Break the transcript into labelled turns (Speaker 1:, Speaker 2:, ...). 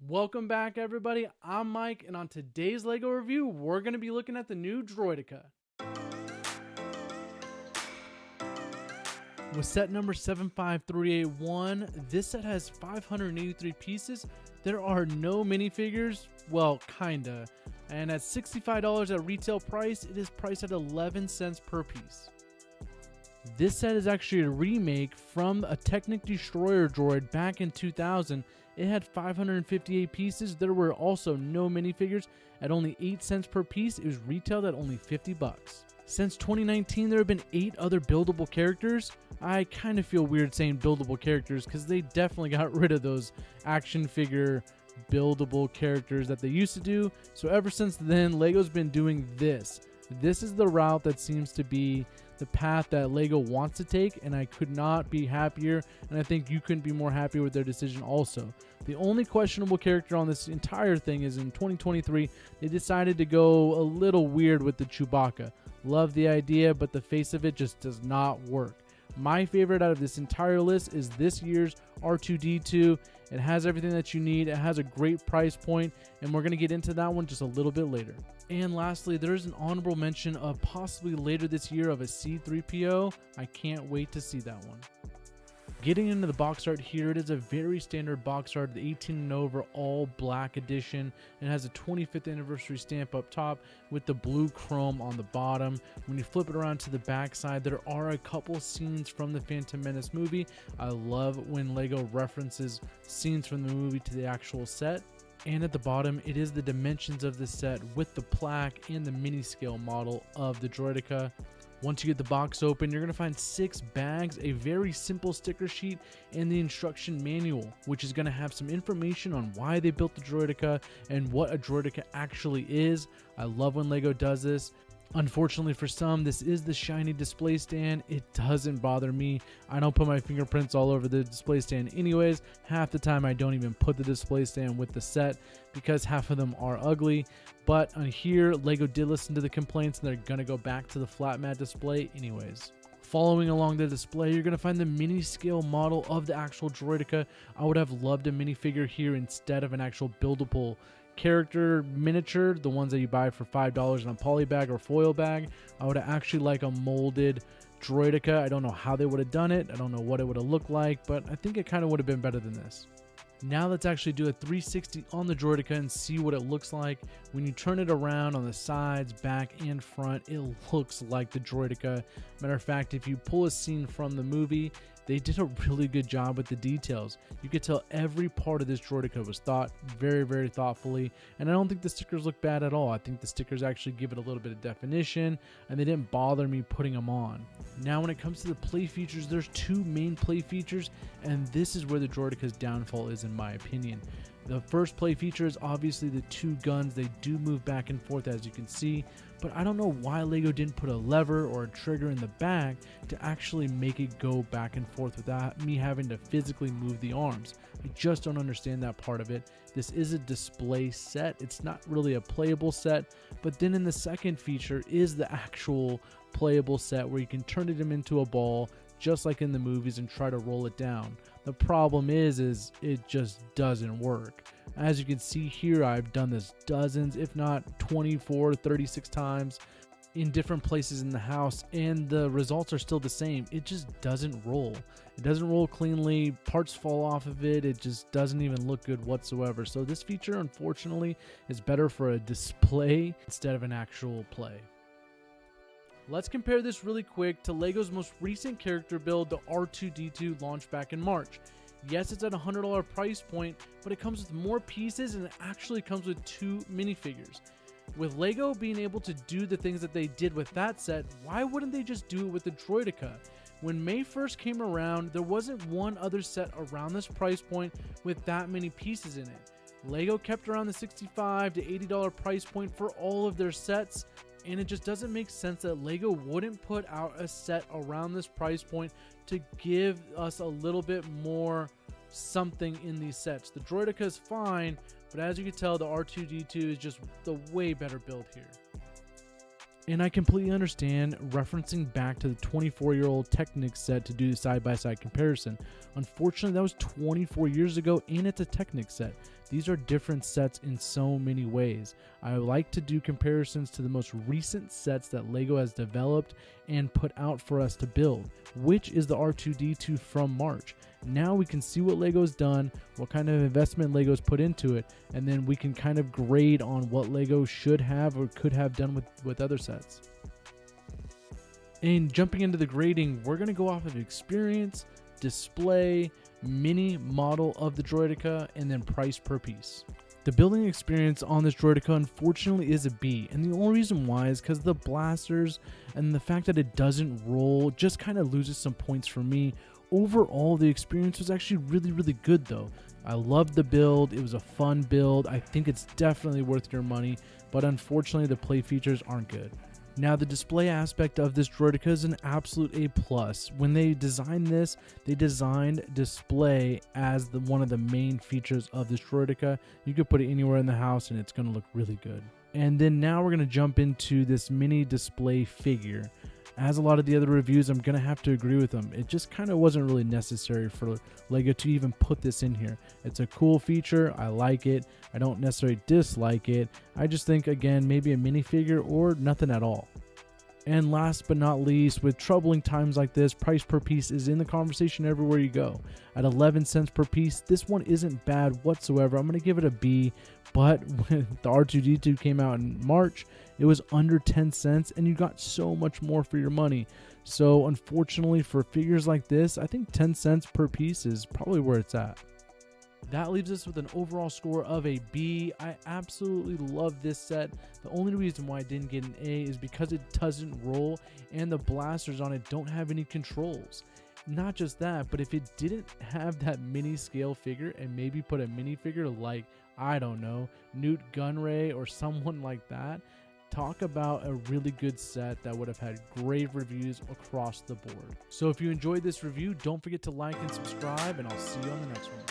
Speaker 1: Welcome back, everybody. I'm Mike, and on today's LEGO review, we're going to be looking at the new Droideka. With set number 75381, this set has 583 pieces. There are no minifigures, well, kinda. And at $65 at retail price, it is priced at 11 cents per piece. This set is actually a remake from a Technic Destroyer droid back in 2000. It had 558 pieces. There were also no minifigures. At only 8 cents per piece, it was retailed at only 50 bucks. Since 2019, there have been 8 other buildable characters. I kind of feel weird saying buildable characters because they definitely got rid of those action figure buildable characters that they used to do. So ever since then, LEGO's been doing this. This is the route that seems to be the path that LEGO wants to take, and I could not be happier, and I think you couldn't be more happy with their decision also. The only questionable character on this entire thing is in 2023, they decided to go a little weird with the Chewbacca. Love the idea, but the face of it just does not work. My favorite out of this entire list is this year's R2-D2. It has everything that you need. It has a great price point, and we're going to get into that one just a little bit later. And lastly, there's an honorable mention of possibly later this year of a C-3PO. I can't wait to see that one. Getting into the box art here, it is a very standard box art, the 18 and over all black edition. It has a 25th anniversary stamp up top with the blue chrome on the bottom. When you flip it around to the back side, there are a couple scenes from the Phantom Menace movie. I love when LEGO references scenes from the movie to the actual set. And at the bottom, it is the dimensions of the set with the plaque and the mini scale model of the Droideka. Once you get the box open, you're going to find 6 bags, a very simple sticker sheet, and the instruction manual, which is going to have some information on why they built the Droideka and what a Droideka actually is. I love when LEGO does this. Unfortunately for some, this is the shiny display stand. It doesn't bother me. I don't put my fingerprints all over the display stand anyways. Half the time I don't even put the display stand with the set because half of them are ugly. But on here, LEGO did listen to the complaints and they're going to go back to the flat mat display anyways. Following along the display, you're going to find the mini scale model of the actual Droideka. I would have loved a minifigure here instead of an actual buildable character miniature, the ones that you buy for $5 in a poly bag or foil bag. I would actually like a molded Droideka. I don't know how they would have done it. I don't know what it would have looked like, but I think it kind of would have been better than this. Now let's actually do a 360 on the Droideka and see what it looks like. When you turn it around on the sides, back, and front, it looks like the Droideka. Matter of fact, if you pull a scene from the movie, they did a really good job with the details. You could tell every part of this Droideka was thought very, very thoughtfully, and I don't think the stickers look bad at all. I think the stickers actually give it a little bit of definition, and they didn't bother me putting them on. Now when it comes to the play features, there's 2 main play features, and this is where the Droideka's downfall is in my opinion. The first play feature is obviously the 2 guns. They do move back and forth as you can see, but I don't know why LEGO didn't put a lever or a trigger in the back to actually make it go back and forth without me having to physically move the arms. I just don't understand that part of it. This is a display set. It's not really a playable set, but then in the second feature is the actual playable set where you can turn it into a ball just like in the movies and try to roll it down. The problem is it just doesn't work. As you can see here, I've done this dozens, if not 24, 36 times in different places in the house, and the results are still the same. It just doesn't roll. It doesn't roll cleanly. Parts fall off of it. It just doesn't even look good whatsoever. So this feature, unfortunately, is better for a display instead of an actual play. Let's compare this really quick to LEGO's most recent character build, the R2-D2, launched back in March. Yes, it's at a $100 price point, but it comes with more pieces and it actually comes with 2 minifigures. With LEGO being able to do the things that they did with that set, why wouldn't they just do it with the Droideka? When May 1st came around, there wasn't one other set around this price point with that many pieces in it. LEGO kept around the $65 to $80 price point for all of their sets, and it just doesn't make sense that LEGO wouldn't put out a set around this price point to give us a little bit more something in these sets. The Droideka is fine, but as you can tell, the R2-D2 is just the way better build here. And I completely understand referencing back to the 24-year-old Technic set to do the side-by-side comparison. Unfortunately, that was 24 years ago and it's a Technic set. These are different sets in so many ways. I like to do comparisons to the most recent sets that LEGO has developed and put out for us to build, which is the R2-D2 from March. Now we can see what LEGO's done, what kind of investment LEGO's put into it, and then we can kind of grade on what LEGO should have or could have done with other sets. And jumping into the grading, we're going to go off of experience, display, mini model of the Droideka, and then price per piece. The building experience on this Droideka unfortunately is a B, and the only reason why is because the blasters and the fact that it doesn't roll just kind of loses some points for me. Overall, the experience was actually really good though. I loved the build, it was a fun build, I think it's definitely worth your money, but unfortunately the play features aren't good. Now the display aspect of this Droideka is an absolute A+. When they designed this, they designed display as one of the main features of this Droideka. You could put it anywhere in the house and it's going to look really good. And then now we're going to jump into this mini display figure. As a lot of the other reviews, I'm going to have to agree with them. It just kind of wasn't really necessary for LEGO to even put this in here. It's a cool feature. I like it. I don't necessarily dislike it. I just think, again, maybe a minifigure or nothing at all. And last but not least, with troubling times like this, price per piece is in the conversation everywhere you go. At 11 cents per piece, this one isn't bad whatsoever. I'm going to give it a B, but when the R2-D2 came out in March, it was under 10 cents and you got so much more for your money. So unfortunately for figures like this, I think 10 cents per piece is probably where it's at. That leaves us with an overall score of a B. I absolutely love this set. The only reason why I didn't get an A is because it doesn't roll and the blasters on it don't have any controls. Not just that, but if it didn't have that mini scale figure and maybe put a minifigure like, I don't know, Newt Gunray or someone like that, talk about a really good set that would have had great reviews across the board. So if you enjoyed this review, don't forget to like and subscribe, and I'll see you on the next one.